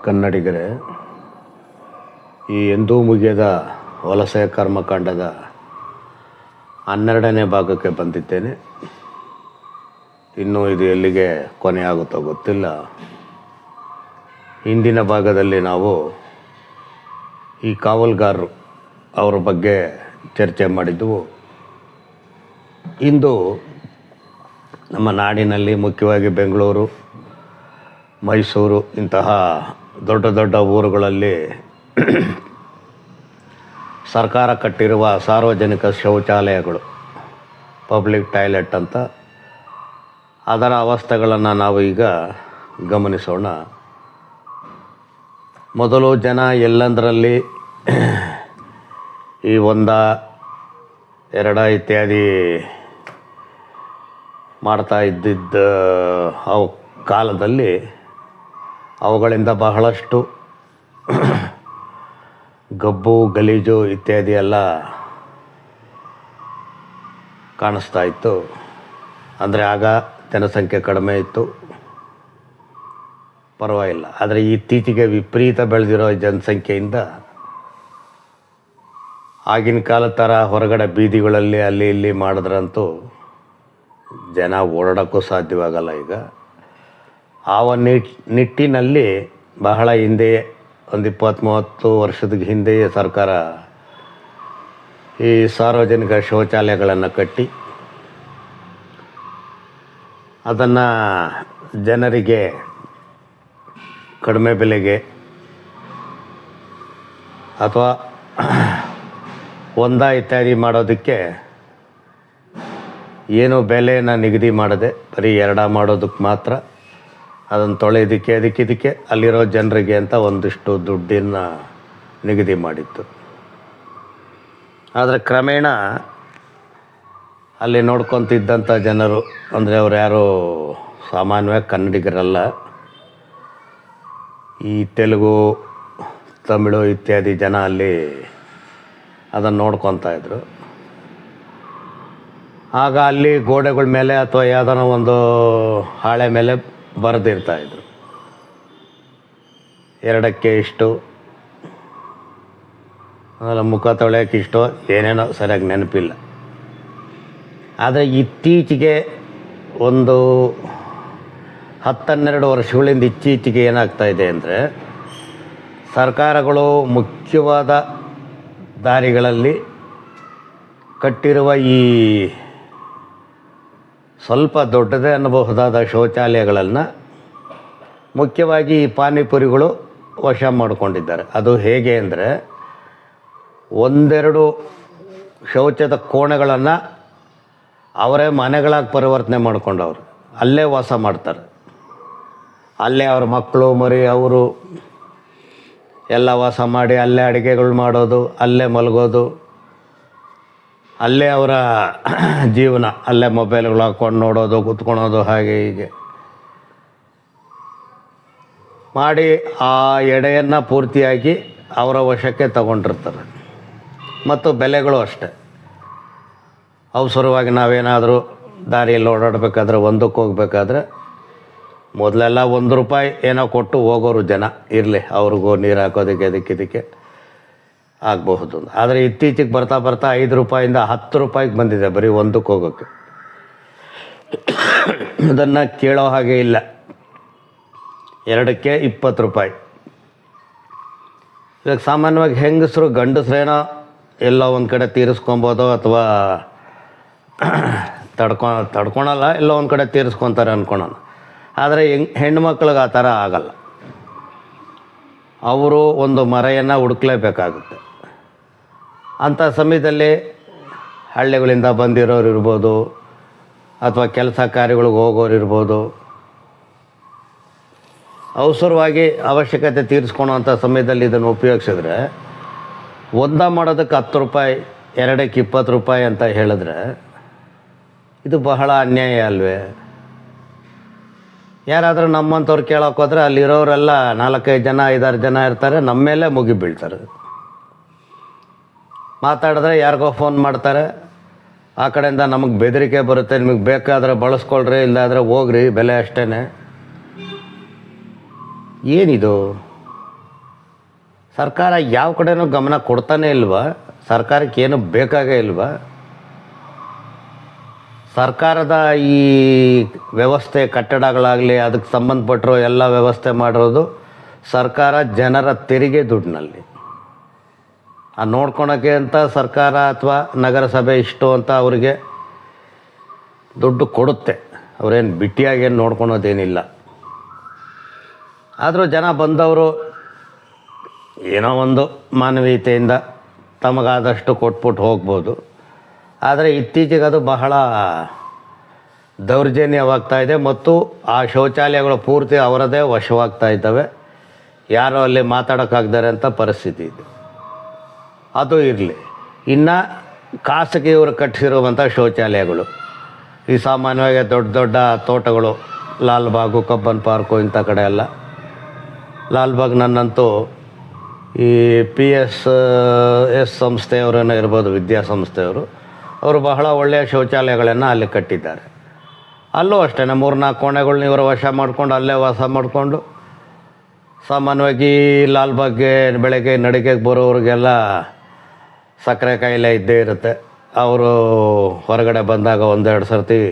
ಕನ್ನಡಿಗರೇ, ಈ ಎಂದೂ ಮುಗಿಯದ ವಲಸೆ ಕರ್ಮಕಾಂಡದ 12ನೇ ಭಾಗಕ್ಕೆ ಬಂದಿದ್ದೇನೆ. ಇನ್ನೂ ಇದು ಎಲ್ಲಿಗೆ ಕೊನೆಯಾಗುತ್ತೋ ಗೊತ್ತಿಲ್ಲ. ಹಿಂದಿನ ಭಾಗದಲ್ಲಿ ನಾವು ಈ ಕಾವಲುಗಾರರು ಅವರ ಬಗ್ಗೆ ಚರ್ಚೆ ಮಾಡಿದ್ದೆವು. ಇಂದು ನಮ್ಮ ನಾಡಿನಲ್ಲಿ ಮುಖ್ಯವಾಗಿ ಬೆಂಗಳೂರು, ಮೈಸೂರು ಇಂತಹ ದೊಡ್ಡ ದೊಡ್ಡ ಊರುಗಳಲ್ಲಿ ಸರ್ಕಾರ ಕಟ್ಟಿರುವ ಸಾರ್ವಜನಿಕ ಶೌಚಾಲಯಗಳು, ಪಬ್ಲಿಕ್ ಟಾಯ್ಲೆಟ್ ಅಂತ, ಅದರ ಅವಸ್ಥೆಗಳನ್ನು ನಾವು ಈಗ ಗಮನಿಸೋಣ. ಮೊದಲು ಜನ ಎಲ್ಲಂದರಲ್ಲಿ ಈ 1, 2 ಇತ್ಯಾದಿ ಮಾಡ್ತಾ ಇದ್ದಿದ್ದ ಅವು ಕಾಲದಲ್ಲಿ ಅವುಗಳಿಂದ ಬಹಳಷ್ಟು ಗಬ್ಬು, ಗಲೀಜು ಇತ್ಯಾದಿ ಎಲ್ಲ ಕಾಣಿಸ್ತಾ ಇತ್ತು. ಅಂದರೆ ಆಗ ಜನಸಂಖ್ಯೆ ಕಡಿಮೆ ಇತ್ತು, ಪರವಾಗಿಲ್ಲ. ಆದರೆ ಇತ್ತೀಚೆಗೆ ವಿಪರೀತ ಬೆಳೆದಿರೋ ಜನಸಂಖ್ಯೆಯಿಂದ ಆಗಿನ ಕಾಲದ ಥರ ಹೊರಗಡೆ ಬೀದಿಗಳಲ್ಲಿ ಅಲ್ಲಿ ಇಲ್ಲಿ ಮಾಡಿದ್ರಂತೂ ಜನ ಓಡಾಡೋಕ್ಕೂ ಸಾಧ್ಯವಾಗಲ್ಲ. ಈಗ ಆ ನಿಟ್ಟಿನಲ್ಲಿ ಬಹಳ ಹಿಂದೆಯೇ, ಒಂದು 20-30 ವರ್ಷದ ಹಿಂದೆಯೇ ಸರ್ಕಾರ ಈ ಸಾರ್ವಜನಿಕ ಶೌಚಾಲಯಗಳನ್ನು ಕಟ್ಟಿ ಅದನ್ನು ಜನರಿಗೆ ಕಡಿಮೆ ಬೆಲೆಗೆ ಅಥವಾ 1 ಇತ್ಯಾದಿ ಮಾಡೋದಕ್ಕೆ ಏನು ಬೆಲೆಯನ್ನು ನಿಗದಿ ಮಾಡದೆ ಬರೀ 2 ಮಾಡೋದಕ್ಕೆ ಮಾತ್ರ, ಅದನ್ನು ತೊಳೆಯೋದಕ್ಕೆ ಅದಕ್ಕೆ ಅಲ್ಲಿರೋ ಜನರಿಗೆ ಅಂತ ಒಂದಿಷ್ಟು ದುಡ್ಡನ್ನು ನಿಗದಿ ಮಾಡಿತ್ತು. ಆದರೆ ಕ್ರಮೇಣ ಅಲ್ಲಿ ನೋಡ್ಕೊತಿದ್ದಂಥ ಜನರು, ಅಂದರೆ ಅವ್ರು ಯಾರು ಸಾಮಾನ್ಯವಾಗಿ ಕನ್ನಡಿಗರಲ್ಲ, ಈ ತೆಲುಗು, ತಮಿಳು ಇತ್ಯಾದಿ ಜನ ಅಲ್ಲಿ ಅದನ್ನು ನೋಡ್ಕೊತಾ ಇದ್ರು. ಆಗ ಅಲ್ಲಿ ಗೋಡೆಗಳ ಮೇಲೆ ಅಥವಾ ಯಾವುದಾರ ಒಂದು ಹಾಳೆ ಮೇಲೆ ಬರೆದಿರ್ತಾಯಿದ್ರು, 2ಕ್ಕೆ ಇಷ್ಟು, ಆಮೇಲೆ ಮುಖ ತೊಳೆಯೋಕ್ಕೆ ಇಷ್ಟು, ಏನೇನೋ ಸರಿಯಾಗಿ ನೆನಪಿಲ್ಲ. ಆದರೆ ಇತ್ತೀಚೆಗೆ ಒಂದು 10-12 ವರ್ಷಗಳಿಂದ ಇತ್ತೀಚೆಗೆ ಏನಾಗ್ತಾಯಿದೆ ಅಂದರೆ, ಸರ್ಕಾರಗಳು ಮುಖ್ಯವಾದ ದಾರಿಗಳಲ್ಲಿ ಕಟ್ಟಿರುವ ಈ ಸ್ವಲ್ಪ ದೊಡ್ಡದೇ ಅನ್ನಬಹುದಾದ ಶೌಚಾಲಯಗಳನ್ನು ಮುಖ್ಯವಾಗಿ ಈ ಪಾನಿಪುರಿಗಳು ವಶ ಮಾಡಿಕೊಂಡಿದ್ದಾರೆ. ಅದು ಹೇಗೆ ಅಂದರೆ, 1-2 ಶೌಚದ ಕೋಣೆಗಳನ್ನು ಅವರೇ ಮನೆಗಳಾಗಿ ಪರಿವರ್ತನೆ ಮಾಡ್ಕೊಂಡವ್ರು, ಅಲ್ಲೇ ವಾಸ ಮಾಡ್ತಾರೆ. ಅಲ್ಲೇ ಅವ್ರ ಮಕ್ಕಳು ಮರಿ ಅವರು ಎಲ್ಲ ವಾಸ ಮಾಡಿ ಅಲ್ಲೇ ಅಡುಗೆಗಳು ಮಾಡೋದು, ಅಲ್ಲೇ ಮಲಗೋದು, ಅಲ್ಲೇ ಅವರ ಜೀವನ, ಅಲ್ಲೇ ಮೊಬೈಲ್ಗಳು ಹಾಕ್ಕೊಂಡು ನೋಡೋದು, ಕೂತ್ಕೊಳೋದು, ಹಾಗೆ ಹೀಗೆ ಮಾಡಿ ಆ ಎಡೆಯನ್ನು ಪೂರ್ತಿಯಾಗಿ ಅವರ ವಶಕ್ಕೆ ತಗೊಂಡಿರ್ತಾರೆ. ಮತ್ತು ಬೆಲೆಗಳು ಅಷ್ಟೆ. ಅವಸರವಾಗಿ ನಾವೇನಾದರೂ ದಾರಿಯಲ್ಲಿ ಓಡಾಡಬೇಕಾದ್ರೆ, ಒಂದಕ್ಕೆ ಹೋಗ್ಬೇಕಾದ್ರೆ ಮೊದಲೆಲ್ಲ ₹1 ಏನೋ ಕೊಟ್ಟು ಹೋಗೋರು ಜನ, ಇರಲಿ ಅವ್ರಿಗೂ ನೀರು ಹಾಕೋದಕ್ಕೆ ಅದಕ್ಕೆ ಆಗಬಹುದು. ಆದರೆ ಇತ್ತೀಚೆಗೆ ಬರ್ತಾ ಬರ್ತಾ ₹5ಇಂದ ₹10 ಬಂದಿದೆ ಬರೀ ಒಂದಕ್ಕೆ ಹೋಗೋಕ್ಕೆ. ಅದನ್ನು ಕೇಳೋ ಹಾಗೆ ಇಲ್ಲ. 2ಕ್ಕೆ ₹20. ಇವಾಗ ಸಾಮಾನ್ಯವಾಗಿ ಹೆಂಗಸರು, ಗಂಡಸ್ರೇನೋ ಎಲ್ಲೋ ಒಂದು ಕಡೆ ತೀರಿಸ್ಕೊಬೋದು, ಅಥವಾ ತಡ್ಕೊಳಲ್ಲ, ಎಲ್ಲೋ ಒಂದು ಕಡೆ ತೀರಿಸ್ಕೊತಾರೆ ಅಂದ್ಕೊಳೋಣ. ಆದರೆ ಹೆಣ್ಮಕ್ಳಿಗೆ ಆ ಥರ ಆಗಲ್ಲ. ಅವರು ಒಂದು ಮರೆಯನ್ನು ಹುಡುಕ್ಲೇಬೇಕಾಗುತ್ತೆ. ಅಂಥ ಸಮಯದಲ್ಲಿ ಹಳ್ಳಿಗಳಿಂದ ಬಂದಿರೋರು ಇರ್ಬೋದು, ಅಥವಾ ಕೆಲಸ ಕಾರ್ಯಗಳಿಗೆ ಹೋಗೋರು ಇರ್ಬೋದು, ಅವಸರವಾಗಿ ಅವಶ್ಯಕತೆ ತೀರಿಸ್ಕೊಳೋಂಥ ಸಮಯದಲ್ಲಿ ಇದನ್ನು ಉಪಯೋಗಿಸಿದ್ರೆ, 1 ಮಾಡೋದಕ್ಕೆ ₹10, 2ಕ್ಕೆ ₹20 ಅಂತ ಹೇಳಿದ್ರೆ ಇದು ಬಹಳ ಅನ್ಯಾಯ ಅಲ್ವೇ? ಯಾರಾದರೂ ನಮ್ಮಂಥವ್ರು ಕೇಳೋಕೆ ಹೋದರೆ ಅಲ್ಲಿರೋರೆಲ್ಲ 4-5 ಜನ 5-6 ಜನ ಇರ್ತಾರೆ, ನಮ್ಮ ಮೇಲೆ ಮುಗಿ ಬೀಳ್ತಾರೆ. ಮಾತಾಡಿದ್ರೆ ಯಾರಿಗೋ ಫೋನ್ ಮಾಡ್ತಾರೆ, ಆ ಕಡೆಯಿಂದ ನಮಗೆ ಬೆದರಿಕೆ ಬರುತ್ತೆ, ನಿಮಗೆ ಬೇಕಾದರೆ ಬಳಸ್ಕೊಳ್ರಿ, ಇಲ್ಲಾದರೆ ಹೋಗ್ರಿ, ಬೆಲೆ ಅಷ್ಟೇ. ಏನಿದು? ಸರ್ಕಾರ ಯಾವ ಕಡೆನೂ ಗಮನ ಕೊಡ್ತಾನೆ ಇಲ್ವಾ? ಸರ್ಕಾರಕ್ಕೆ ಏನು ಬೇಕಾಗೇ ಇಲ್ವಾ? ಸರ್ಕಾರದ ಈ ವ್ಯವಸ್ಥೆ ಕಟ್ಟಡಗಳಾಗಲಿ ಅದಕ್ಕೆ ಸಂಬಂಧಪಟ್ಟರು ಎಲ್ಲ ವ್ಯವಸ್ಥೆ ಮಾಡಿರೋದು ಸರ್ಕಾರ ಜನರ ತೆರಿಗೆ ದುಡ್ಡಿನಲ್ಲಿ. ನೋಡ್ಕೊಳಕ್ಕೆ ಅಂತ ಸರ್ಕಾರ ಅಥವಾ ನಗರಸಭೆ ಇಷ್ಟು ಅಂತ ಅವರಿಗೆ ದುಡ್ಡು ಕೊಡುತ್ತೆ. ಅವರೇನು ಬಿಟ್ಟಿಯಾಗೇನು ನೋಡ್ಕೊಳೋದೇನಿಲ್ಲ. ಆದರೂ ಜನ ಬಂದವರು ಏನೋ ಒಂದು ಮಾನವೀಯತೆಯಿಂದ ತಮಗಾದಷ್ಟು ಕೊಟ್ಬಿಟ್ಟು ಹೋಗ್ಬೋದು. ಆದರೆ ಇತ್ತೀಚೆಗೆ ಅದು ಬಹಳ ದೌರ್ಜನ್ಯವಾಗ್ತಾ ಇದೆ ಮತ್ತು ಆ ಶೌಚಾಲಯಗಳು ಪೂರ್ತಿ ಅವರದೇ ವಶವಾಗ್ತಾ ಇದ್ದಾವೆ. ಯಾರೋ ಅಲ್ಲಿ ಮಾತಾಡೋಕ್ಕಾಗ್ದಾರೆ ಅಂತ ಪರಿಸ್ಥಿತಿ ಇದೆ. ಅದು ಇರಲಿ. ಇನ್ನು ಖಾಸಗಿಯವರು ಕಟ್ಟಿಸಿರುವಂಥ ಶೌಚಾಲಯಗಳು, ಈ ಸಾಮಾನ್ಯವಾಗಿ ದೊಡ್ಡ ದೊಡ್ಡ ತೋಟಗಳು, ಲಾಲ್ಬಾಗು, ಕಬ್ಬನ್ ಪಾರ್ಕು ಇಂಥ ಕಡೆ ಎಲ್ಲ. ಲಾಲ್ಬಾಗ್ ನನ್ನಂತೂ ಈ PSS ಸಂಸ್ಥೆಯವರೇನೋ ಇರ್ಬೋದು, ವಿದ್ಯಾಸಂಸ್ಥೆಯವರು, ಅವರು ಬಹಳ ಒಳ್ಳೆಯ ಶೌಚಾಲಯಗಳನ್ನು ಅಲ್ಲಿ ಕಟ್ಟಿದ್ದಾರೆ. ಅಲ್ಲೂ ಅಷ್ಟೇ 3-4 ಕೋಣೆಗಳ್ನ ಇವರು ವಶ ಮಾಡಿಕೊಂಡು ಅಲ್ಲೇ ವಾಸ ಮಾಡಿಕೊಂಡು, ಸಾಮಾನ್ಯವಾಗಿ ಲಾಲ್ಬಾಗ್ಗೆ ಬೆಳಗ್ಗೆ ನಡಿಗೆಗೆ ಬರೋರಿಗೆಲ್ಲ ಸಕ್ಕರೆ ಕಾಯಿಲೆ ಇದ್ದೇ ಇರುತ್ತೆ. ಅವರು ಹೊರಗಡೆ ಬಂದಾಗ 1-2 ಸರ್ತಿ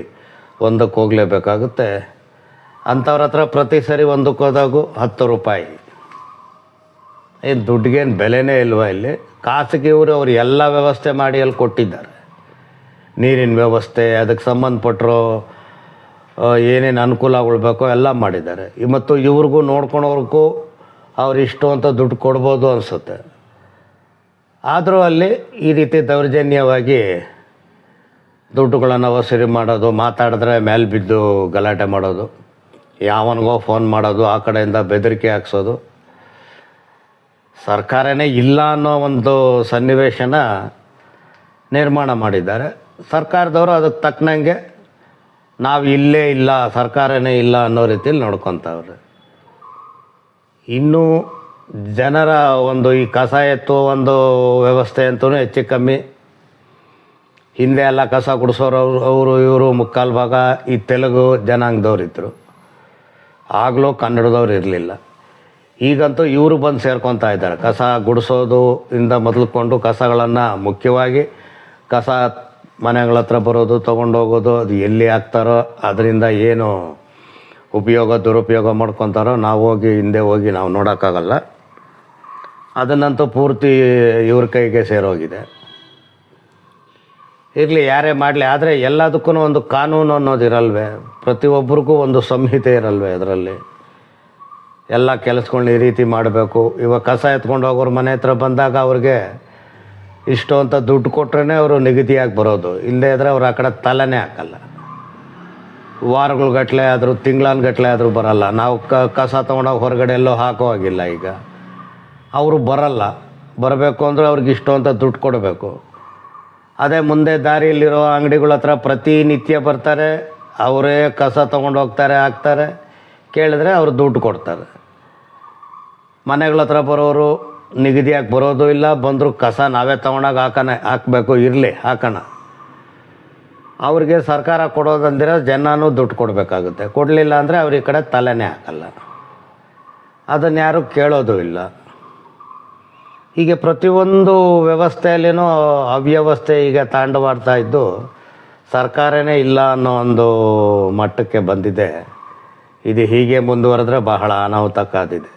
ಒಂದಕ್ಕೆ ಹೋಗಲೇಬೇಕಾಗುತ್ತೆ. ಅಂಥವ್ರ ಹತ್ರ ಪ್ರತಿ ಸರಿ ಒಂದಕ್ಕೆ ಹೋದಾಗೂ 10 ರೂಪಾಯಿ. ಏನು ದುಡ್ಡಿಗೇನು ಬೆಲೆನೇ ಇಲ್ವಾ ಇಲ್ಲಿ? ಖಾಸಗಿಯವರು ಅವರು ಎಲ್ಲ ವ್ಯವಸ್ಥೆ ಮಾಡಿ ಅಲ್ಲಿ ಕೊಟ್ಟಿದ್ದಾರೆ. ನೀರಿನ ವ್ಯವಸ್ಥೆ, ಅದಕ್ಕೆ ಸಂಬಂಧಪಟ್ಟರು ಏನೇನು ಅನುಕೂಲಗಳು ಬೇಕೋ ಎಲ್ಲ ಮಾಡಿದ್ದಾರೆ. ಮತ್ತು ಇವ್ರಿಗೂ ನೋಡ್ಕೊಳೋರ್ಗೂ ಅವ್ರು ಇಷ್ಟು ಅಂತ ದುಡ್ಡು ಕೊಡ್ಬೋದು ಅನಿಸುತ್ತೆ. ಆದರೂ ಅಲ್ಲಿ ಈ ರೀತಿ ದೌರ್ಜನ್ಯವಾಗಿ ದುಡ್ಡುಗಳನ್ನು ವಸೂಲಿ ಮಾಡೋದು, ಮಾತಾಡಿದ್ರೆ ಮೇಲೆ ಬಿದ್ದು ಗಲಾಟೆ ಮಾಡೋದು, ಯಾವನಿಗೋ ಫೋನ್ ಮಾಡೋದು, ಆ ಕಡೆಯಿಂದ ಬೆದರಿಕೆ ಹಾಕ್ಸೋದು. ಸರ್ಕಾರನೇ ಇಲ್ಲ ಅನ್ನೋ ಒಂದು ಸನ್ನಿವೇಶನ ನಿರ್ಮಾಣ ಮಾಡಿದ್ದಾರೆ. ಸರ್ಕಾರದವರು ಅದಕ್ಕೆ ತಕ್ಕನಂಗೆ ನಾವು ಇಲ್ಲೇ ಇಲ್ಲ, ಸರ್ಕಾರನೇ ಇಲ್ಲ ಅನ್ನೋ ರೀತಿಯಲ್ಲಿ ನೋಡ್ಕೊತಾವ್ರೆ. ಇನ್ನೂ ಜನರ ಒಂದು ಈ ಕಸ ಎತ್ತುವ ಒಂದು ವ್ಯವಸ್ಥೆ ಅಂತೂ ಹೆಚ್ಚು ಕಮ್ಮಿ. ಹಿಂದೆ ಎಲ್ಲ ಕಸ ಗುಡಿಸೋರು ಅವರು ಇವರು ಮುಕ್ಕಾಲು ಭಾಗ ಈ ತೆಲುಗು ಜನಾಂಗದವ್ರು ಇದ್ದರು. ಆಗಲೂ ಕನ್ನಡದವ್ರು ಇರಲಿಲ್ಲ. ಈಗಂತೂ ಇವರು ಬಂದು ಸೇರ್ಕೊತಾ ಇದ್ದಾರೆ. ಕಸ ಗುಡಿಸೋದು ಇಂದ ಮೊದಲುಕೊಂಡು ಕಸಗಳನ್ನು, ಮುಖ್ಯವಾಗಿ ಕಸ ಮನೆಗಳ ಹತ್ರ ಬರೋದು, ತೊಗೊಂಡೋಗೋದು, ಅದು ಎಲ್ಲಿ ಹಾಕ್ತಾರೋ ಅದರಿಂದ ಏನು ಉಪಯೋಗ ದುರುಪಯೋಗ ಮಾಡ್ಕೊತಾರೋ ನಾವು ಹಿಂದೆ ಹೋಗಿ ನಾವು ನೋಡೋಕ್ಕಾಗಲ್ಲ. ಅದನ್ನಂತೂ ಪೂರ್ತಿ ಇವ್ರ ಕೈಗೆ ಸೇರೋಗಿದೆ. ಇರಲಿ, ಯಾರೇ ಮಾಡಲಿ. ಆದರೆ ಎಲ್ಲದಕ್ಕೂ ಒಂದು ಕಾನೂನು ಅನ್ನೋದು ಇರಲ್ವೇ? ಪ್ರತಿಯೊಬ್ಬರಿಗೂ ಒಂದು ಸಂಹಿತೆ ಇರಲ್ವೇ ಅದರಲ್ಲಿ? ಎಲ್ಲ ಕೆಲಸಗಳನ್ನ ಈ ರೀತಿ ಮಾಡಬೇಕು. ಇವಾಗ ಕಸ ಎತ್ಕೊಂಡು ಹೋಗೋರು ಮನೆ ಹತ್ರ ಬಂದಾಗ ಅವ್ರಿಗೆ ಇಷ್ಟು ಅಂತ ದುಡ್ಡು ಕೊಟ್ರೇ ಅವರು ನಿಗದಿಯಾಗಿ ಬರೋದು. ಇಲ್ಲದೇ ಇದ್ದರೆ ಅವ್ರು ಆ ಕಡೆ ತಲೆನೇ ಹಾಕಲ್ಲ. ವಾರಗಳ್ಗಟ್ಟಲೆ ಆದರೂ ತಿಂಗಳನ್ಗಟ್ಟಲೆ ಆದರೂ ಬರಲ್ಲ. ನಾವು ಕಸ ತೊಗೊಂಡೋಗಿ ಹೊರಗಡೆ ಎಲ್ಲೋ ಹಾಕೋ ಆಗಿಲ್ಲ. ಈಗ ಅವರು ಬರಲ್ಲ. ಬರಬೇಕು ಅಂದರೆ ಅವ್ರಿಗೆ ಇಷ್ಟು ಅಂತ ದುಡ್ಡು ಕೊಡಬೇಕು. ಅದೇ ಮುಂದೆ ದಾರಿಯಲ್ಲಿರೋ ಅಂಗಡಿಗಳ ಹತ್ರ ಪ್ರತಿನಿತ್ಯ ಬರ್ತಾರೆ, ಅವರೇ ಕಸ ತೊಗೊಂಡೋಗ್ತಾರೆ, ಹಾಕ್ತಾರೆ. ಕೇಳಿದ್ರೆ ಅವರು ದುಡ್ಡು ಕೊಡ್ತಾರೆ. ಮನೆಗಳ ಹತ್ರ ಬರೋರು ನಿಗದಿಯಾಗಿ ಬರೋದು ಇಲ್ಲ. ಬಂದರೂ ಕಸ ನಾವೇ ತೊಗೊಂಡಾಗ ಹಾಕಬೇಕು, ಇರಲಿ ಹಾಕೋಣ. ಅವ್ರಿಗೆ ಸರ್ಕಾರ ಕೊಡೋದಂದಿರ ಜನನೂ ದುಡ್ಡು ಕೊಡಬೇಕಾಗುತ್ತೆ. ಕೊಡಲಿಲ್ಲ ಅಂದರೆ ಅವ್ರ ಈ ಕಡೆ ತಲೆನೇ ಹಾಕಲ್ಲ. ಅದನ್ನು ಯಾರೂ ಕೇಳೋದು ಇಲ್ಲ. ಹೀಗೆ ಪ್ರತಿಯೊಂದು ವ್ಯವಸ್ಥೆಯಲ್ಲಿನೂ ಅವ್ಯವಸ್ಥೆ ಈಗ ತಾಂಡವಾಡ್ತಾ ಇದ್ದು ಸರ್ಕಾರನೇ ಇಲ್ಲ ಅನ್ನೋ ಒಂದು ಮಟ್ಟಕ್ಕೆ ಬಂದಿದೆ. ಇದು ಹೀಗೆ ಮುಂದುವರೆದ್ರೆ ಬಹಳ ಅನಾಹುತ ಕಾದಿದೆ.